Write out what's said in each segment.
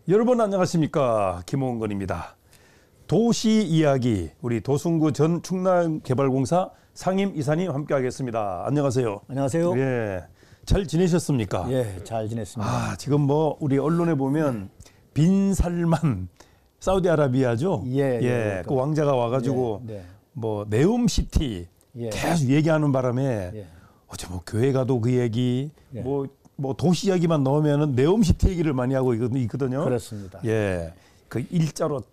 여러분 안녕하십니까, 김홍건입니다. 도시 이야기, 우리 도순구 전 충남개발공사 상임 이사님 함께하겠습니다. 안녕하세요. 안녕하세요. 예, 잘 지내셨습니까? 예, 잘 지냈습니다. 지금 뭐 우리 언론에 보면 빈 살만 사우디아라비아죠. 그 왕자가 와가지고 뭐 네옴시티 계속 얘기하는 바람에 어제 뭐 교회 가도 그 얘기, 뭐 도시 이야기만 넣으면은 네옴시티 얘기를 많이 하고 있거든요. 그렇습니다. 예, 그 일자로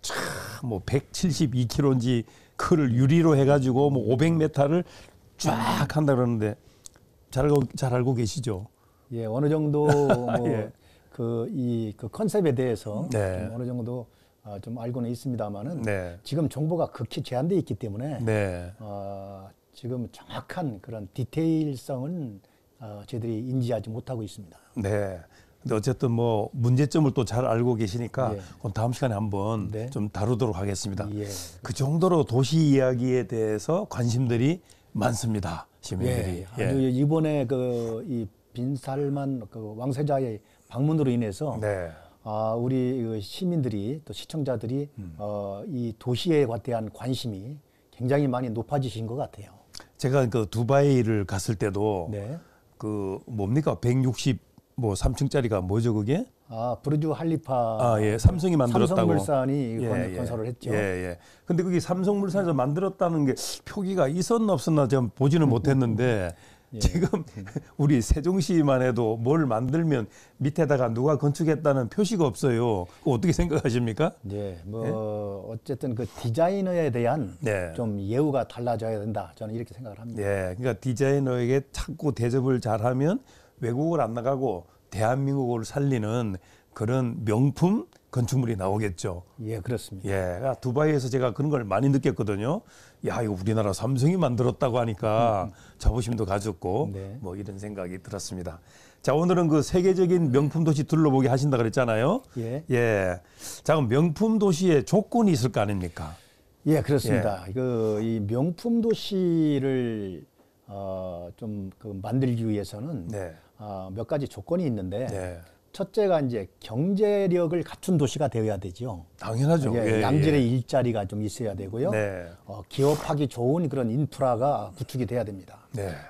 뭐 172km인지 그를 유리로 해가지고 뭐 500m를 쫙 한다 그러는데 잘 알고 계시죠? 예, 어느 정도 뭐 그 컨셉에 대해서 좀 어느 정도 좀 알고는 있습니다만은 지금 정보가 극히 제한되어 있기 때문에 지금 정확한 그런 디테일성은 저희들이 인지하지 못하고 있습니다. 네. 근데 어쨌든 뭐 문제점을 또 잘 알고 계시니까 그건 다음 시간에 한번 좀 다루도록 하겠습니다. 그 정도로 도시 이야기에 대해서 관심들이 많습니다, 시민들이. 아주 이번에 이 빈살만 그 왕세자의 방문으로 인해서 우리 시민들이 또 시청자들이 이 도시에 대한 관심이 굉장히 많이 높아지신 것 같아요. 제가 그 두바이를 갔을 때도 그 뭡니까 163층짜리가 뭐죠 그게? 부르주 할리파. 삼성이 만들었다고. 삼성물산이 건설을 했죠. 근데 그게 삼성물산에서 만들었다는 게 표기가 있었나 없었나 좀 보지는 못했는데 지금 우리 세종시만 해도 뭘 만들면 밑에다가 누가 건축했다는 표시가 없어요. 그거 어떻게 생각하십니까? 어쨌든 그 디자이너에 대한 좀 예우가 달라져야 된다. 저는 이렇게 생각을 합니다. 그러니까 디자이너에게 자꾸 대접을 잘하면 외국을 안 나가고 대한민국을 살리는 그런 명품 건축물이 나오겠죠. 그렇습니다. 두바이에서 제가 그런 걸 많이 느꼈거든요. 야, 이거 우리나라 삼성이 만들었다고 하니까 자부심도 가졌고 뭐 이런 생각이 들었습니다. 자, 오늘은 그 세계적인 명품 도시 둘러보기 하신다 그랬잖아요. 자, 그럼 명품 도시에 조건이 있을 거 아닙니까? 그렇습니다. 이 명품 도시를 좀 만들기 위해서는 몇 가지 조건이 있는데 첫째가 이제 경제력을 갖춘 도시가 되어야 되죠. 당연하죠. 양질의 일자리가 좀 있어야 되고요. 기업하기 좋은 그런 인프라가 구축이 돼야 됩니다.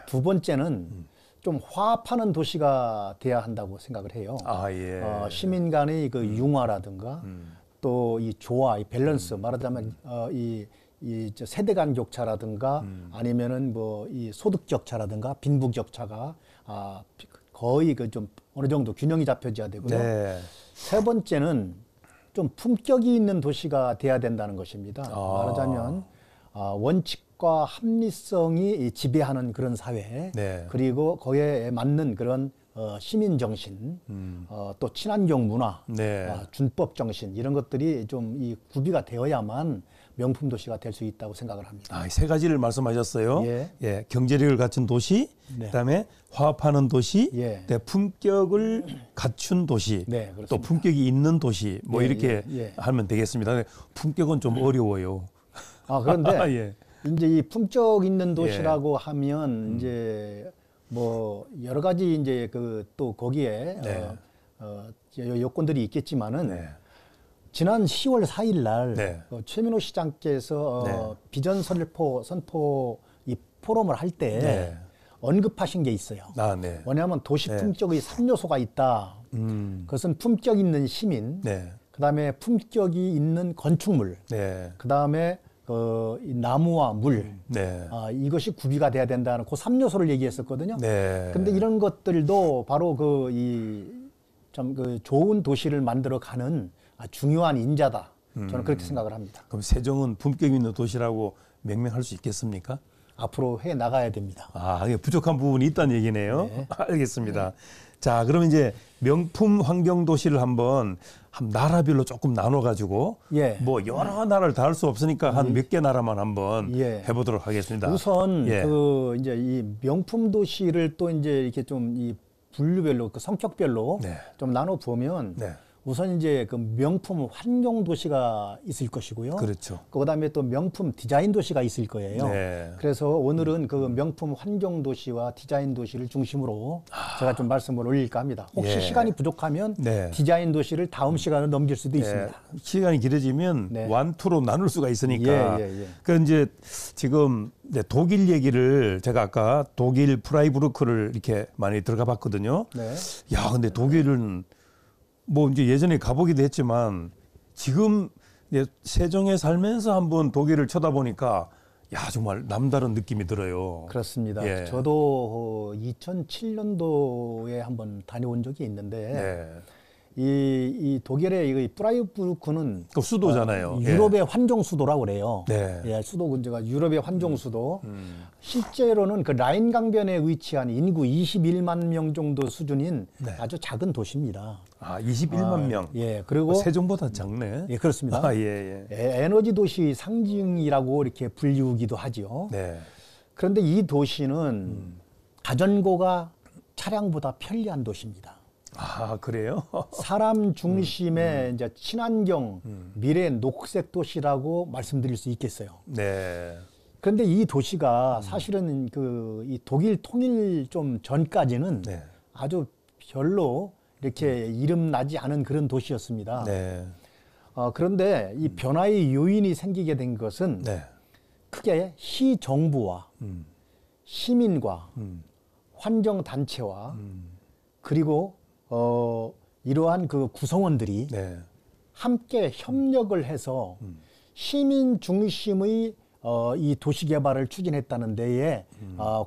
두 번째는 좀 화합하는 도시가 돼야 한다고 생각을 해요. 시민 간의 그 융화라든가 또 이 조화, 이 밸런스, 말하자면 이 세대 간 격차라든가 아니면은 뭐 이 소득 격차라든가 빈부 격차가 거의 그 좀 어느 정도 균형이 잡혀져야 되고요. 세 번째는 좀 품격이 있는 도시가 돼야 된다는 것입니다. 말하자면 원칙과 합리성이 지배하는 그런 사회, 그리고 거기에 맞는 그런 시민 정신, 또 친환경 문화, 준법 정신 이런 것들이 좀 이 구비가 되어야만 명품 도시가 될 수 있다고 생각을 합니다. 세 가지를 말씀하셨어요. 경제력을 갖춘 도시, 그다음에 화합하는 도시, 품격을 갖춘 도시, 또 품격이 있는 도시, 뭐 이렇게 하면 되겠습니다. 품격은 좀 어려워요. 그런데 이제 이 품격 있는 도시라고 하면 이제 뭐 여러 가지 이제 또 거기에 요건들이 있겠지만은. 지난 10월 4일 날 최민호 시장께서 비전 선포 이 포럼을 할 때 언급하신 게 있어요. 뭐냐면 도시 품격의 3요소가 있다. 그것은 품격 있는 시민, 그다음에 품격이 있는 건축물, 그다음에 이 나무와 물, 이것이 구비가 돼야 된다는 그 3요소를 얘기했었거든요. 근데 이런 것들도 바로 참 좋은 도시를 만들어가는 중요한 인자다. 저는 그렇게 생각을 합니다. 그럼 세종은 품격 있는 도시라고 명명할 수 있겠습니까? 앞으로 해 나가야 됩니다. 부족한 부분이 있다는 얘기네요. 알겠습니다. 자, 그럼 이제 명품 환경 도시를 한번 나라별로 조금 나눠가지고 뭐 여러 나라를 다 할 수 없으니까 한 몇 개 나라만 한번 해보도록 하겠습니다. 우선 이제 이 명품 도시를 또 이제 이렇게 좀 이 분류별로 그 성격별로 좀 나눠 보면. 우선 이제 그 명품 환경 도시가 있을 것이고요. 그렇죠. 그다음에 또 명품 디자인 도시가 있을 거예요. 네. 그래서 오늘은 그 명품 환경 도시와 디자인 도시를 중심으로 제가 좀 말씀을 올릴까 합니다. 혹시 시간이 부족하면 디자인 도시를 다음 시간에 넘길 수도 있습니다. 시간이 길어지면 완투로 나눌 수가 있으니까. 그 이제 지금 독일 얘기를 제가 아까 독일 프라이부르크를 이렇게 많이 들어가 봤거든요. 야, 근데 독일은 뭐 이제 예전에 가보기도 했지만 지금 세종에 살면서 한번 독일을 쳐다보니까 야, 정말 남다른 느낌이 들어요. 그렇습니다. 저도 2007년도에 한번 다녀온 적이 있는데 이 독일의 이 프라이부르크는 그 수도잖아요. 유럽의 환경 수도라고 그래요. 수도 근처가 유럽의 환경 수도. 실제로는 그 라인 강변에 위치한 인구 21만 명 정도 수준인 아주 작은 도시입니다. 아, 21만 명. 그리고 세종보다 작네. 그렇습니다. 에너지 도시 상징이라고 이렇게 불리우기도 하죠. 그런데 이 도시는 자전거가 차량보다 편리한 도시입니다. 아, 그래요? 사람 중심의 이제 친환경 미래 녹색 도시라고 말씀드릴 수 있겠어요. 그런데 이 도시가 사실은 이 독일 통일 좀 전까지는 아주 별로 이렇게 이름 나지 않은 그런 도시였습니다. 그런데 이 변화의 요인이 생기게 된 것은 크게 시 정부와 시민과 환경 단체와 그리고 이러한 그 구성원들이 함께 협력을 해서 시민 중심의 이 도시 개발을 추진했다는 데에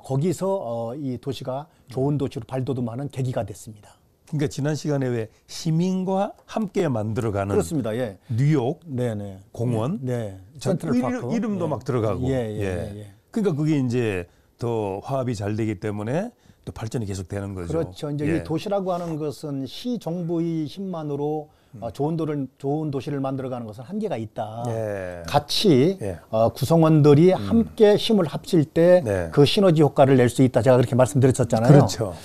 거기서 이 도시가 좋은 도시로 발돋움하는 계기가 됐습니다. 그러니까 지난 시간에 왜 시민과 함께 만들어가는 그렇습니다. 뉴욕 공원, 센트럴파크 이름도 막 들어가고, 그러니까 그게 이제 더 화합이 잘 되기 때문에 또 발전이 계속되는 거죠. 그렇죠. 이제 이 도시라고 하는 것은 시 정부의 힘만으로 좋은 도시를 만들어가는 것은 한계가 있다. 같이 구성원들이 함께 힘을 합칠 때 그 시너지 효과를 낼 수 있다. 제가 그렇게 말씀드렸었잖아요. 그렇죠.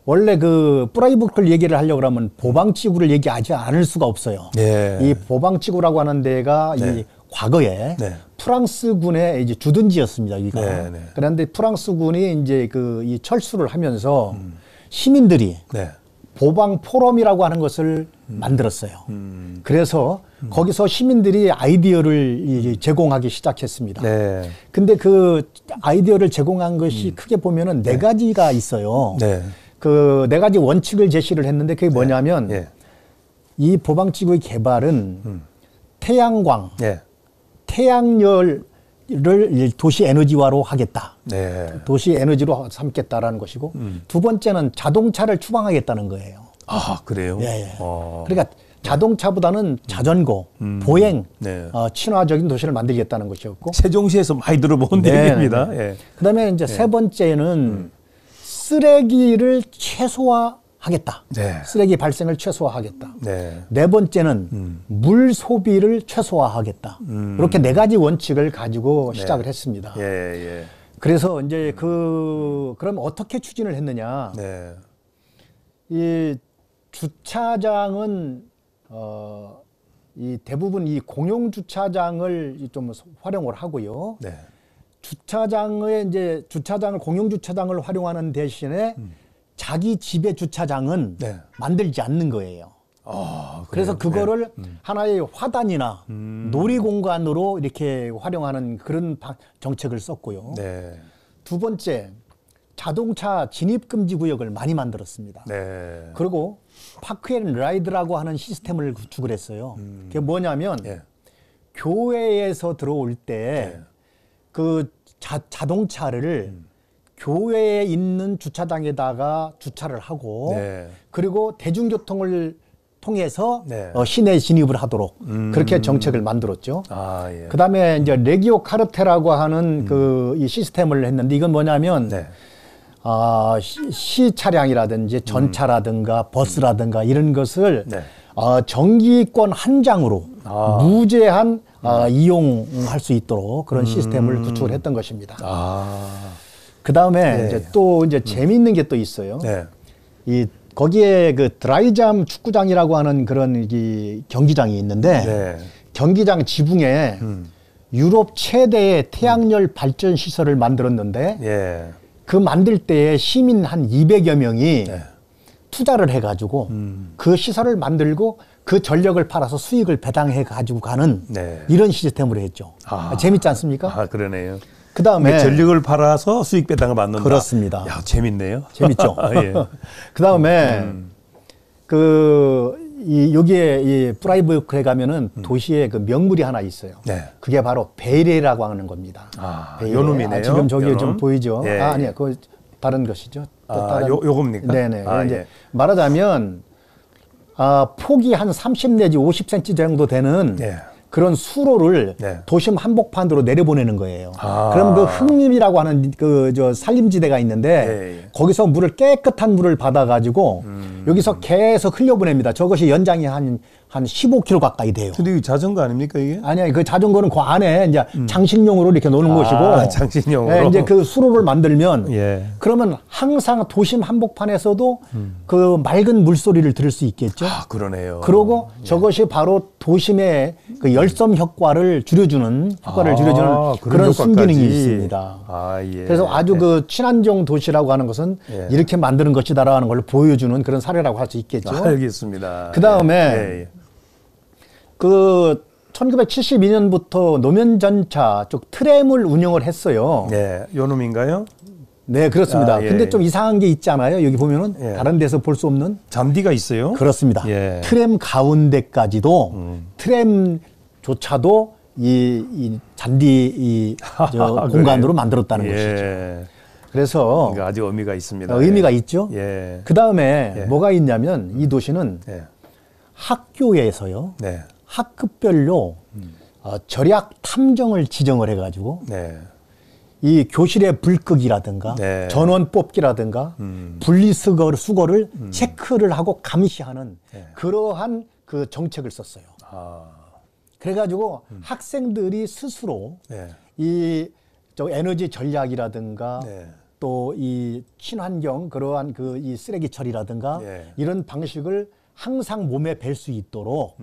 원래 그 프라이부르크를 얘기를 하려고 하면 보방지구를 얘기하지 않을 수가 없어요. 이 보방지구라고 하는 데가 이 과거에 프랑스군의 이제 주둔지였습니다. 여기가. 그런데 프랑스군이 이제 이 철수를 하면서 시민들이 보방 포럼이라고 하는 것을 만들었어요. 그래서 거기서 시민들이 아이디어를 제공하기 시작했습니다. 근데 그 아이디어를 제공한 것이 크게 보면은 네 가지가 있어요. 그 네 가지 원칙을 제시를 했는데 그게 뭐냐면 이 보방지구의 개발은 태양광, 태양열을 도시 에너지화로 하겠다. 도시 에너지로 삼겠다라는 것이고 두 번째는 자동차를 추방하겠다는 거예요. 아, 그래요? 그러니까 자동차보다는 자전거, 보행, 친화적인 도시를 만들겠다는 것이었고 세종시에서 많이 들어본 얘기입니다. 그다음에 이제 세 번째는 쓰레기를 최소화하겠다. 쓰레기 발생을 최소화하겠다. 네 번째는 물 소비를 최소화하겠다. 이렇게 네 가지 원칙을 가지고 시작을 했습니다. 그래서 이제 그럼 어떻게 추진을 했느냐? 이 주차장은 이 대부분 이 공용 주차장을 좀 활용을 하고요. 주차장을 공용 주차장을 활용하는 대신에 자기 집의 주차장은 만들지 않는 거예요. 그래서 그거를 하나의 화단이나 놀이공간으로 이렇게 활용하는 그런 정책을 썼고요. 두 번째, 자동차 진입금지 구역을 많이 만들었습니다. 그리고 파크앤라이드라고 하는 시스템을 구축을 했어요. 그게 뭐냐면 교회에서 들어올 때 그 자동차를 교회에 있는 주차장에다가 주차를 하고 그리고 대중교통을 통해서 시내 진입을 하도록 그렇게 정책을 만들었죠. 그다음에 이제 레기오 카르테라고 하는 이 시스템을 했는데 이건 뭐냐면 시 차량이라든지 전차라든가 버스라든가 이런 것을 정기권 한 장으로 무제한 이용할 수 있도록 그런 시스템을 구축을 했던 것입니다. 그 다음에 이제 또 재미있는 게 또 있어요. 이 거기에 그 드라이잠 축구장이라고 하는 그런 이 경기장이 있는데 네. 경기장 지붕에 유럽 최대의 태양열 발전 시설을 만들었는데 예. 그 만들 때에 시민 한 200여 명이 네. 투자를 해가지고 그 시설을 만들고 그 전력을 팔아서 수익을 배당해 가지고 가는 네. 이런 시스템으로 했죠. 재밌지 않습니까? 그러네요. 그다음에 전력을 팔아서 수익 배당을 받는다. 그렇습니다. 야, 재밌네요. 재밌죠. 예. 그다음에 여기에 이 프라이부르크에 가면은 도시에 그 명물이 하나 있어요. 네. 그게 바로 베이레라고 하는 겁니다. 베이레. 요놈이네요. 지금 저기 요놈? 좀 보이죠? 예. 아니야, 그거 다른 것이죠. 요겁니까? 네네. 이제 예. 말하자면 폭이 한 30 내지 50cm 정도 되는. 예. 그런 수로를 네. 도심 한복판으로 내려보내는 거예요. 그럼 그 흑림이라고 하는 그 산림지대가 있는데 예, 예. 거기서 깨끗한 물을 받아가지고 여기서 계속 흘려보냅니다. 저것이 연장이 한 15km 가까이 돼요. 근데 이게 자전거 아닙니까 이게? 아니요, 그 자전거는 그 안에 이제 장식용으로 이렇게 놓는 것이고. 장식용으로. 예, 이제 그 수로를 만들면 예. 그러면 항상 도심 한복판에서도 그 맑은 물소리를 들을 수 있겠죠. 그러네요. 그러고 저것이 바로 도심의 그 열섬 효과를 줄여주는 그런 순기능이 있습니다. 예. 그래서 아주 그 친환경 도시라고 하는 것은 예. 이렇게 만드는 것이다라는 걸 보여주는 그런 사례라고 할 수 있겠죠. 알겠습니다. 그 다음에 그 1972년부터 노면전차 쪽 트램을 운영을 했어요. 네, 요 놈인가요? 네, 그렇습니다. 예. 근데 좀 이상한 게 있잖아요. 여기 보면은 예. 다른 데서 볼 수 없는 잔디가 있어요. 그렇습니다. 예. 트램 가운데까지도 트램조차도 이 잔디 공간으로 만들었다는 것이죠. 그래서 그러니까 아주 의미가 있습니다. 의미가 있죠. 예. 그 다음에 뭐가 있냐면 이 도시는 학교에서요. 네. 학급별로 절약 탐정을 지정을 해가지고 네. 이 교실의 불 끄기라든가 네. 전원 뽑기라든가 분리수거를 체크를 하고 감시하는 그러한 그 정책을 썼어요. 그래가지고 학생들이 스스로 이 에너지 전략이라든가 또 이 친환경 그러한 그 이 쓰레기 처리라든가 이런 방식을 항상 몸에 뵐 수 있도록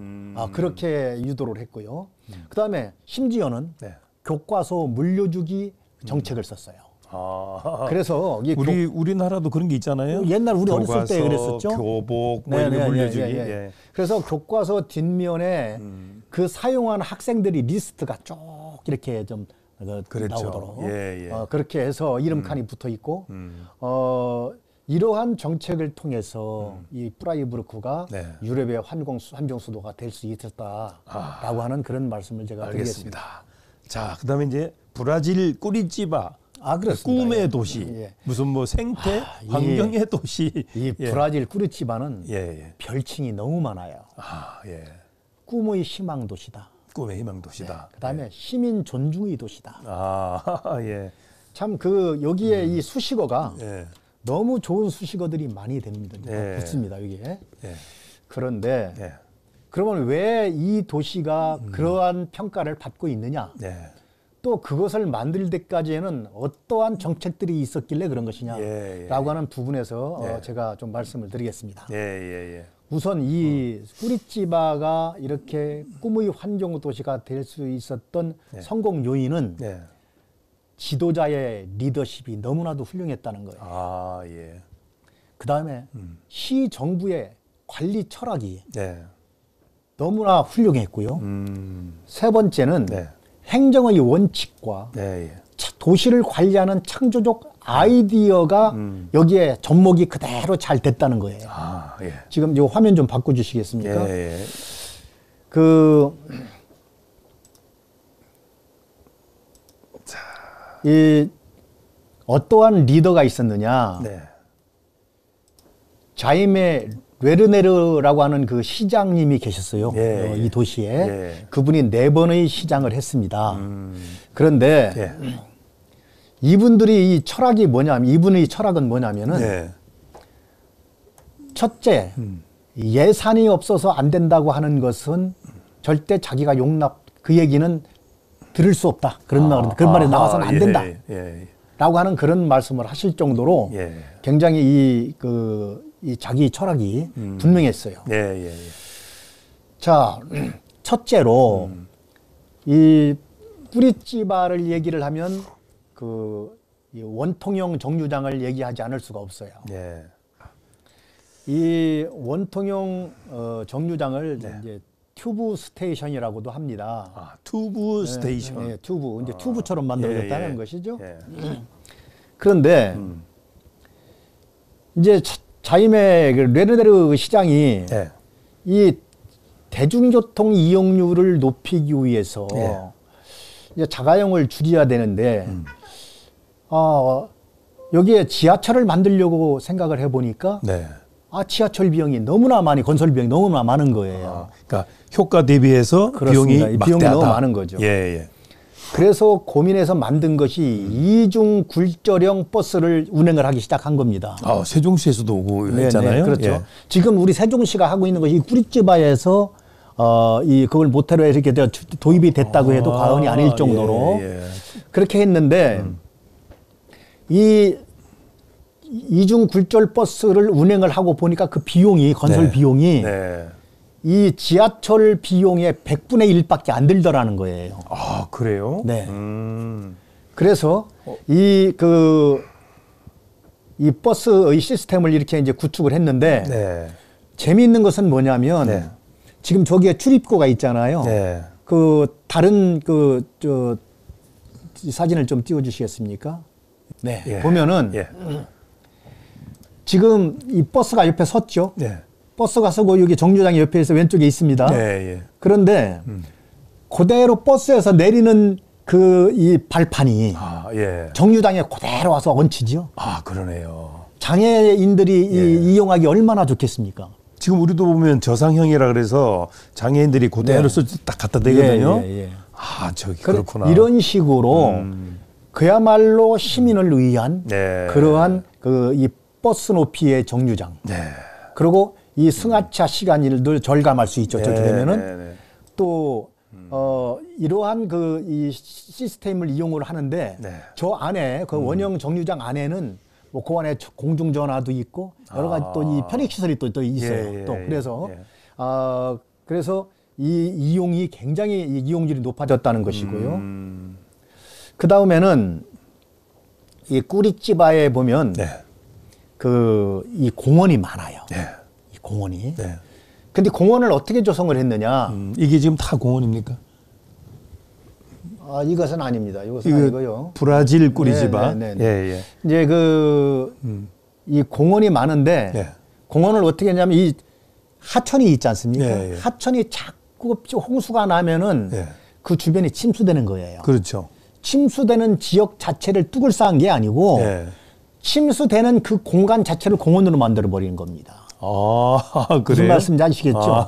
그렇게 유도를 했고요. 그다음에 심지어는 교과서 물려주기 정책을 썼어요. 그래서 우리나라도 그런 게 있잖아요. 옛날 우리 어렸을 때 그랬었죠. 교복 뭐 이런 거 물려주기. 그래서 교과서 뒷면에 그 사용한 학생들이 리스트가 쭉 이렇게 좀 그랬죠. 나오도록 그렇게 해서 이름칸이 붙어 있고 이러한 정책을 통해서 이 프라이부르크가 유럽의 환경 수도가 될 수 있었다라고 하는 그런 말씀을 제가 드리겠습니다. 자, 그다음에 이제 브라질 꾸리찌바. 꿈의 도시, 무슨 뭐 생태, 환경의 도시. 이 브라질 꾸리찌바는 별칭이 너무 많아요. 꿈의 희망 도시다. 꿈의 희망 도시다. 그다음에 시민 존중의 도시다. 예. 참 여기에 이 수식어가 너무 좋은 수식어들이 많이 됩니다. 붙습니다, 여기에. 그런데 그러면 왜 이 도시가 그러한 평가를 받고 있느냐? 또 그것을 만들 때까지에는 어떠한 정책들이 있었길래 그런 것이냐라고 하는 부분에서 제가 좀 말씀을 드리겠습니다. 우선 이 꾸리찌바가 이렇게 꿈의 환경 도시가 될 수 있었던 성공 요인은 지도자의 리더십이 너무나도 훌륭했다는 거예요. 그 다음에 시 정부의 관리 철학이 너무나 훌륭했고요. 세 번째는 행정의 원칙과 도시를 관리하는 창조적 아이디어가 여기에 접목이 그대로 잘 됐다는 거예요. 지금 이 화면 좀 바꿔주시겠습니까? 이 어떠한 리더가 있었느냐? 자임의 르네르라고 하는 그 시장님이 계셨어요. 이 도시에. 그분이 4번의 시장을 했습니다. 그런데 이분들이 이분의 철학은 뭐냐면은 첫째, 예산이 없어서 안 된다고 하는 것은 절대 자기가 그 얘기는 들을 수 없다. 그런 말이 나와서는 안 된다. 라고 하는 그런 말씀을 하실 정도로 굉장히 이 자기 철학이 분명했어요. 예. 자, 첫째로 이 꾸리찌바를 얘기를 하면 이 원통형 정류장을 얘기하지 않을 수가 없어요. 예. 이 원통형 정류장을 이제 튜브 스테이션이라고도 합니다. 아, 튜브 스테이션. 네, 튜브. 이제 튜브처럼 만들어졌다는 것이죠. 예. 그런데 이제 자임의 그 르네르 시장이 이 대중교통 이용률을 높이기 위해서 이제 자가용을 줄여야 되는데 여기에 지하철을 만들려고 생각을 해보니까 지하철 비용이 너무나 많이 건설 비용이 너무나 많은 거예요. 그러니까 효과 대비해서 그렇습니다. 비용이 비용이 막대하다. 너무 많은 거죠. 예. 그래서 고민해서 만든 것이 이중 굴절형 버스를 운행을 하기 시작한 겁니다. 세종시에서도 오고 했잖아요. 그렇죠. 예. 지금 우리 세종시가 하고 있는 것이 꾸리찌바에서 그걸 모태로 이렇게 도입이 됐다고 해도 과언이 아닐 정도로 그렇게 했는데 이 이중 굴절 버스를 운행을 하고 보니까 그 비용이 건설 비용이 이 지하철 비용의 100분의 1밖에 안 들더라는 거예요. 아, 그래요? 네. 그래서 이 버스의 시스템을 이렇게 이제 구축을 했는데 재미있는 것은 뭐냐면 지금 저기에 출입구가 있잖아요. 다른 사진을 좀 띄워 주시겠습니까? 보면은 지금 이 버스가 옆에 섰죠. 버스가 서고 여기 정류장이 옆에서 왼쪽에 있습니다. 그런데 그대로 버스에서 내리는 이 발판이 정류장에 그대로 와서 얹히죠. 그러네요. 장애인들이 이용하기 얼마나 좋겠습니까? 지금 우리도 보면 저상형이라 그래서 장애인들이 그대로 딱 갖다 대거든요. 저기 그렇구나. 이런 식으로 그야말로 시민을 위한 그러한 이 버스 높이의 정류장. 그리고 이 승하차 시간을 절감할 수 있죠. 저렇게 되면은 또 이러한 이 시스템을 이용을 하는데 저 안에 그 원형 정류장 안에는 뭐 그 안에 공중전화도 있고 여러 가지 또 이 편익 시설이 또 있어요. 또 그래서 이 이용이 굉장히 이용률이 높아졌다는 것이고요. 그 다음에는 이 꾸리찌바에 보면 이 공원이 많아요. 이 공원이. 근데 공원을 어떻게 조성을 했느냐? 이게 지금 다 공원입니까? 이것은 아닙니다. 이것은 아니고요. 브라질 꾸리찌바. 이제 이 공원이 많은데 공원을 어떻게 했냐면 이 하천이 있지 않습니까? 하천이 자꾸 홍수가 나면은 그 주변이 침수되는 거예요. 그렇죠. 침수되는 지역 자체를 뚝을 쌓은 게 아니고 침수되는 그 공간 자체를 공원으로 만들어 버리는 겁니다. 그래요? 무슨 말씀인지 아시겠죠?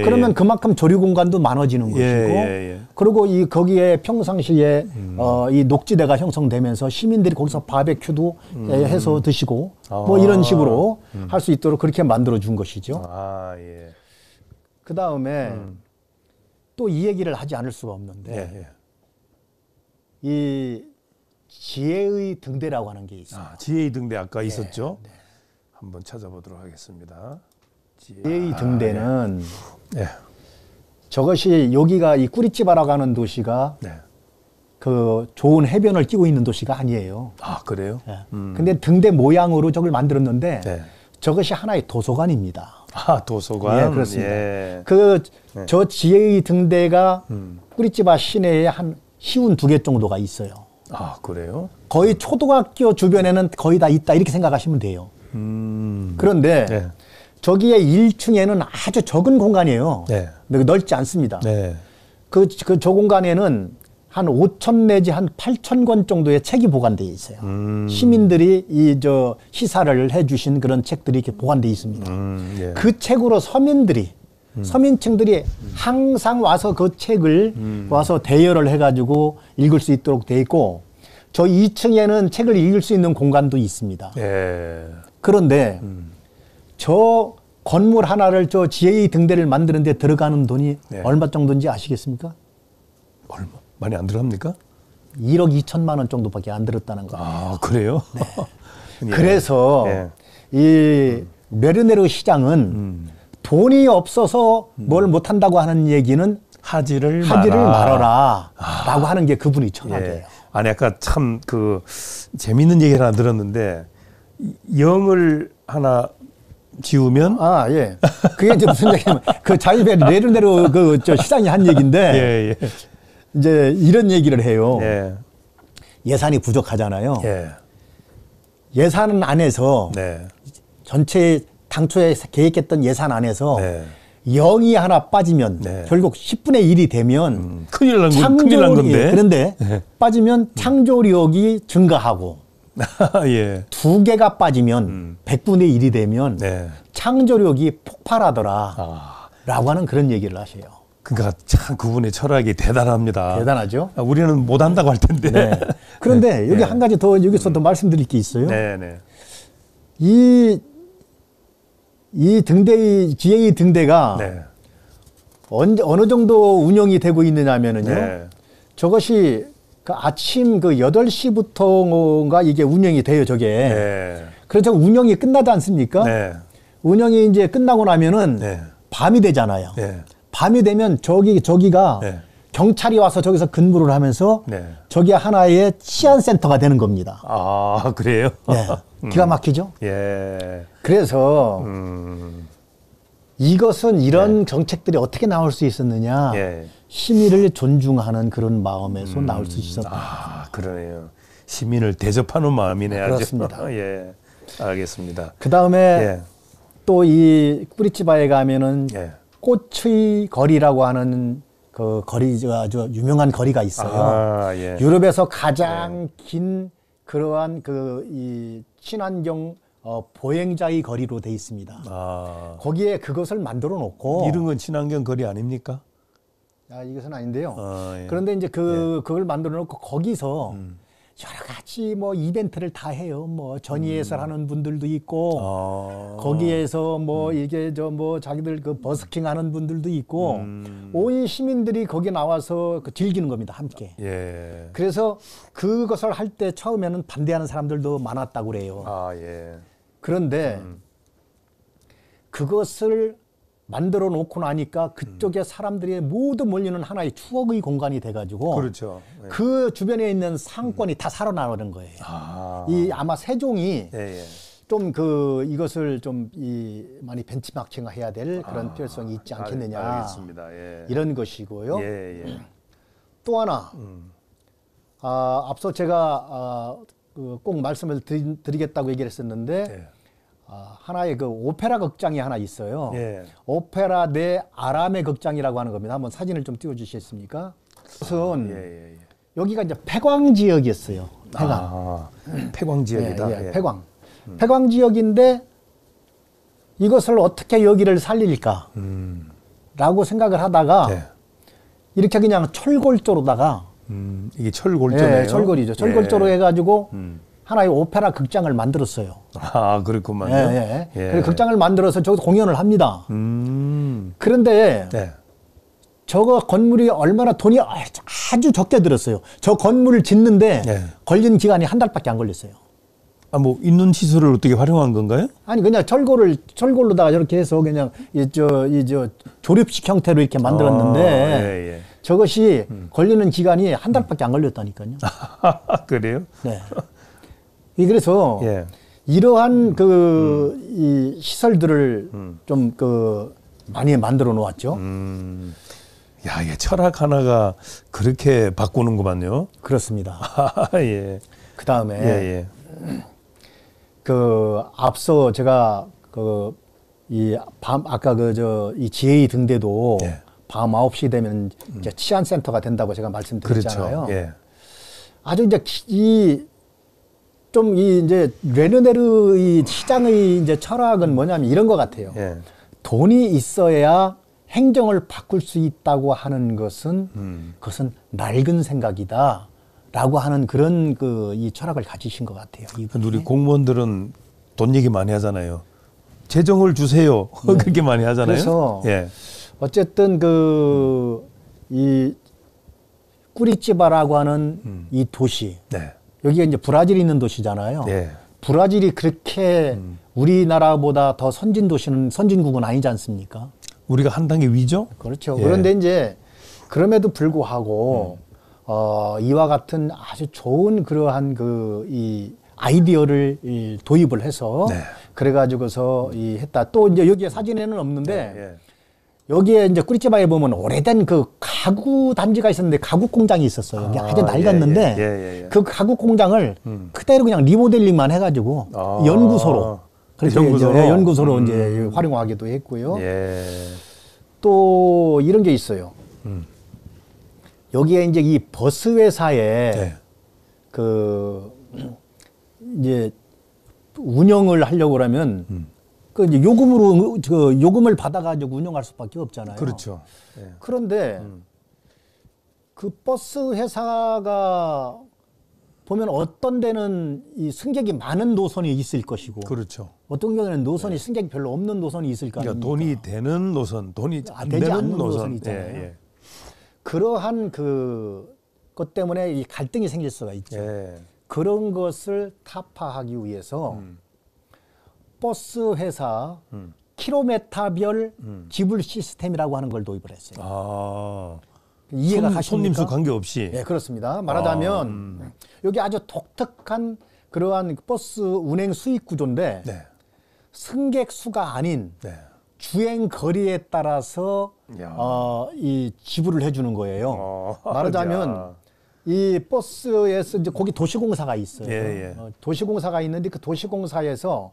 그러면 그만큼 조리 공간도 많아지는 것이고, 그리고 거기에 평상시에 이 녹지대가 형성되면서 시민들이 거기서 바베큐도 해서 드시고 뭐 이런 식으로 할 수 있도록 그렇게 만들어 준 것이죠. 그 다음에 또 이 얘기를 하지 않을 수가 없는데 이 지혜의 등대라고 하는 게 있어요. 지혜의 등대 아까 있었죠? 한번 찾아보도록 하겠습니다. 지혜의 등대는 저것이 여기가 이 꾸리찌바라고 하는 도시가 그 좋은 해변을 끼고 있는 도시가 아니에요. 그래요? 근데 등대 모양으로 저걸 만들었는데 저것이 하나의 도서관입니다. 도서관? 그렇습니다. 저 지혜의 등대가 꾸리찌바 시내에 한 시운 2개 정도가 있어요. 그래요? 거의 초등학교 주변에는 거의 다 있다 이렇게 생각하시면 돼요. 그런데 저기에 1층에는 아주 적은 공간이에요. 넓지 않습니다. 저 공간에는 한 5천 내지 한 8천 권 정도의 책이 보관되어 있어요. 시민들이 시사를 해주신 그런 책들이 이렇게 보관되어 있습니다. 그 책으로 서민층들이 항상 와서 그 책을 와서 대여를 해가지고 읽을 수 있도록 돼 있고, 저 2층에는 책을 읽을 수 있는 공간도 있습니다. 그런데 저 건물 하나를 저 지혜의 등대를 만드는 데 들어가는 돈이 얼마 정도인지 아시겠습니까? 얼마? 많이 안 들어갑니까? 1억 2천만 원 정도밖에 안 들었다는 거예요. 그래요? 그래서 이 레르네르 시장은 돈이 없어서 뭘 못한다고 하는 얘기는 하지를 말아라 라고 하는 게 그분의 철학이에요. 예. 아니 아까 참 그 재밌는 얘기를 하나 들었는데 영을 하나 지우면 예. 그게 이제 무슨 얘기냐면 그 자유배 레르네르 그 저 시장이 한 얘기인데 예. 이제 이런 얘기를 해요. 예. 예산이 부족하잖아요. 예. 예산 안에서 네. 전체 당초에 계획했던 예산 안에서 네. 0이 하나 빠지면 네. 결국 10분의 1이 되면 큰일 난 건데. 그런데 네. 빠지면 창조력이 증가하고 예. 2개가 빠지면 100분의 1이 되면 네. 창조력이 폭발하더라 라고 하는 그런 얘기를 하세요. 그러니까 참 그분의 철학이 대단합니다. 대단하죠. 우리는 못한다고 할 텐데. 네. 그런데 여기 네. 한 가지 더 여기서 더 말씀드릴 게 있어요. 네. 이 등대의 GA 등대가 네. 어느 정도 운영이 되고 있느냐면은요. 네. 저것이 그 아침 그 8시부터가 이게 운영이 돼요, 저게. 네. 그래서 운영이 끝나지 않습니까? 네. 운영이 이제 끝나고 나면은 네. 밤이 되잖아요. 네. 밤이 되면 저기가 네. 경찰이 와서 저기서 근무를 하면서 네. 저게 하나의 치안센터가 되는 겁니다. 아, 그래요? 네. 기가 막히죠? 예. 그래서 이것은 이런 정책들이 어떻게 나올 수 있었느냐. 예. 시민을 존중하는 그런 마음에서 나올 수 있었다. 아, 그러네요. 시민을 대접하는 마음이네. 그렇습니다. 예. 알겠습니다. 그 다음에 예. 또 이 꾸리치바에 가면은 예. 꽃의 거리라고 하는 그 거리가 아주 유명한 거리가 있어요. 예. 유럽에서 가장 긴 그러한 그 이 친환경 보행자의 거리로 돼 있습니다. 거기에 그것을 만들어 놓고 이런 건 친환경 거리 아닙니까? 이것은 아닌데요. 예. 그런데 이제 그걸 만들어 놓고 거기서 여러 가지 뭐 이벤트를 다 해요. 뭐 전위해설 하는 분들도 있고 거기에서 뭐 이게 저 뭐 자기들 그 버스킹 하는 분들도 있고 온 시민들이 거기 나와서 그 즐기는 겁니다. 함께. 예. 그래서 그것을 할 때 처음에는 반대하는 사람들도 많았다고 그래요. 예. 그런데 그것을 만들어 놓고 나니까 그쪽에 사람들이 모두 몰리는 하나의 추억의 공간이 돼가지고 그렇죠. 예. 그 주변에 있는 상권이 다 살아나는 거예요. 이 아마 세종이 예. 좀 그 이것을 좀 많이 벤치마킹해야 될 그런 필요성이 있지 않겠느냐. 알겠습니다. 예. 이런 것이고요. 예. 또 하나 앞서 제가 꼭 말씀을 드리겠다고 얘기를 했었는데 예. 하나의 그 오페라 극장이 하나 있어요. 예. 오페라 네 아람의 극장이라고 하는 겁니다. 한번 사진을 좀 띄워주시겠습니까? 우선 여기가 이제 폐광 지역이었어요. 폐광. 폐광 지역이다. 폐광. 폐광 지역인데 이것을 어떻게 여기를 살릴까? 라고 생각을 하다가 이렇게 그냥 철골조로다가 이게 철골조네요. 철골이죠. 철골조로 해가지고 하나의 오페라 극장을 만들었어요. 그렇구만요. 그래서 극장을 만들어서 저기서 공연을 합니다. 그런데 저거 건물이 얼마나 돈이 아주 적게 들었어요. 저 건물을 짓는데 걸린 기간이 한 달밖에 안 걸렸어요. 뭐 있는 시설을 어떻게 활용한 건가요? 아니 그냥 철골로다가 저렇게 해서 그냥 저 조립식 형태로 이렇게 만들었는데 저것이 걸리는 기간이 한 달밖에 안 걸렸다니까요. 그래요? 네. 그래서 이러한 이 시설들을 좀 많이 만들어 놓았죠. 야, 이게 철학 하나가 그렇게 바꾸는구만요. 그렇습니다. 예. 그 다음에 앞서 제가 아까 이 GA 등대도 밤 9시 되면 이제 치안센터가 된다고 제가 말씀드렸잖아요. 그렇죠. 아주 이제 이제 레르네르 이 시장의 이제 철학은 뭐냐면 이런 것 같아요. 돈이 있어야 행정을 바꿀 수 있다고 하는 것은 그것은 낡은 생각이다라고 하는 그런 이 철학을 가지신 것 같아요. 우리 공무원들은 돈 얘기 많이 하잖아요. 재정을 주세요. 그렇게 많이 하잖아요. 그래서 어쨌든 이 꾸리치바라고 하는 이 도시 여기가 이제 브라질이 있는 도시잖아요. 브라질이 그렇게 우리나라보다 더 선진국은 아니지 않습니까? 우리가 한 단계 위죠? 그렇죠. 예. 그런데 이제 그럼에도 불구하고 이와 같은 아주 좋은 그러한 이 아이디어를 도입을 해서 네. 그래가지고서 했다. 또 이제 여기에 사진에는 없는데 예. 여기에 이제 꾸리찌바에 보면 오래된 그 가구 단지가 있었는데 가구 공장이 있었어요. 이게 아주 낡았는데 예. 그 가구 공장을 그대로 그냥 리모델링만 해가지고 연구소로 그렇게 연구소로 이제 활용하기도 했고요. 예. 또 이런 게 있어요. 여기에 이제 이 버스 회사에 네. 그 이제 운영을 하려고 그러면 그 이제 요금을 받아가지고 운영할 수밖에 없잖아요. 그렇죠. 네. 그런데 그 버스 회사가 보면 어떤 데는 이 승객이 많은 노선이 있을 것이고, 그렇죠. 어떤 경우에는 노선이 네. 승객이 별로 없는 노선이 있을 거 아닙니까? 그러니까 돈이 되는 노선, 돈이 안 되는 노선이 있잖아요. 예. 그러한 것 때문에 이 갈등이 생길 수가 있죠. 예. 그런 것을 타파하기 위해서 버스 회사 킬로미터별 지불 시스템이라고 하는 걸 도입을 했어요. 아. 이해가 가십니까? 손님 수 관계없이. 네, 그렇습니다. 말하자면 여기 아주 독특한 그러한 버스 운행 수익 구조인데 네. 승객 수가 아닌 네. 주행 거리에 따라서 이 지불을 해주는 거예요. 말하자면 이 버스에서 이제 거기 도시공사가 있어요. 예. 도시공사가 있는데 그 도시공사에서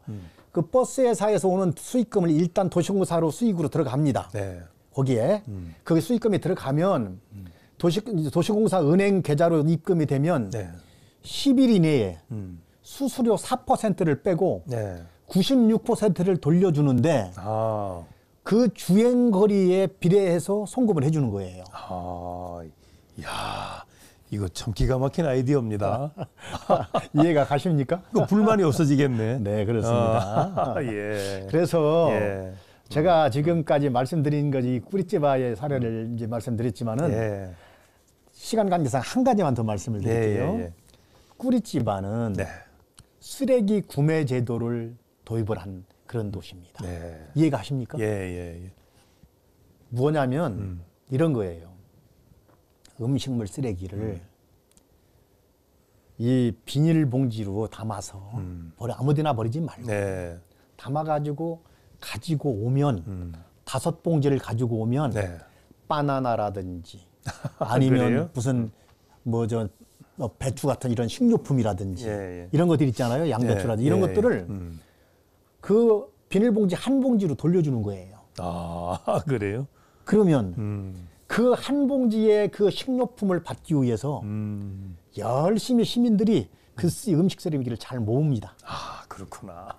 그 버스 회사에서 오는 수익금을 일단 도시공사로 수익으로 들어갑니다. 네. 거기에 거기 수익금이 들어가면 도시공사 은행 계좌로 입금이 되면 네. 10일 이내에 수수료 4%를 빼고 네. 96%를 돌려주는데 그 주행거리에 비례해서 송금을 해주는 거예요. 이야, 이거 참 기가 막힌 아이디어입니다. 이해가 가십니까? 그 불만이 없어지겠네. 네, 그렇습니다. 예. 그래서 예. 제가 지금까지 말씀드린 것이 꾸리찌바의 사례를 이제 말씀드렸지만은 예. 시간 관계상 한 가지만 더 말씀을 드릴게요. 예. 꾸리찌바는 네. 쓰레기 구매 제도를 도입을 한 그런 도시입니다. 네. 이해가 하십니까? 예. 뭐냐면 이런 거예요. 음식물 쓰레기를 이 비닐봉지로 담아서 아무데나 버리지 말고 네. 담아가지고 가지고 오면 5봉지를 가지고 오면 네. 바나나라든지 아니면 무슨 배추 같은 이런 식료품이라든지 이런 것들 있잖아요. 양배추라든지 이런 것들을 그 비닐봉지 한 봉지로 돌려주는 거예요. 아, 그래요? 그러면 그 한 봉지의 그 식료품을 받기 위해서 열심히 시민들이 그 음식 쓰레기를 잘 모읍니다. 아, 그렇구나.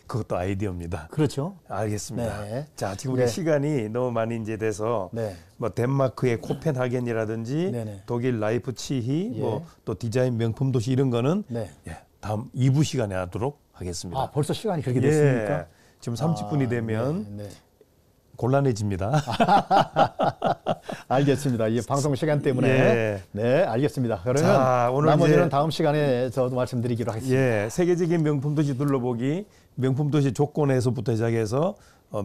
그것도 아이디어입니다. 그렇죠. 알겠습니다. 네. 자, 지금 우리 네. 시간이 너무 많이 이제 돼서 네. 뭐 덴마크의 코펜하겐이라든지 네네. 독일 라이프치히 예. 뭐 또 디자인 명품 도시 이런 거는 네. 예, 다음 2부 시간에 하도록 하겠습니다. 아, 벌써 시간이 그렇게 됐습니까? 예. 지금 30분이 되면 네. 곤란해집니다. 알겠습니다. 이 방송 시간 때문에. 예. 네, 알겠습니다. 그러면 자, 오늘 나머지는 다음 시간에 저도 말씀드리기로 하겠습니다. 예, 세계적인 명품 도시 둘러보기, 명품 도시 조건에서부터 시작해서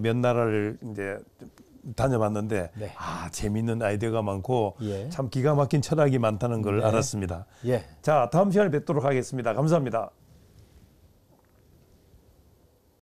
몇 나라를 이제 다녀봤는데 네. 재미있는 아이디어가 많고 예. 참 기가 막힌 철학이 많다는 걸 네. 알았습니다. 예. 자, 다음 시간에 뵙도록 하겠습니다. 감사합니다.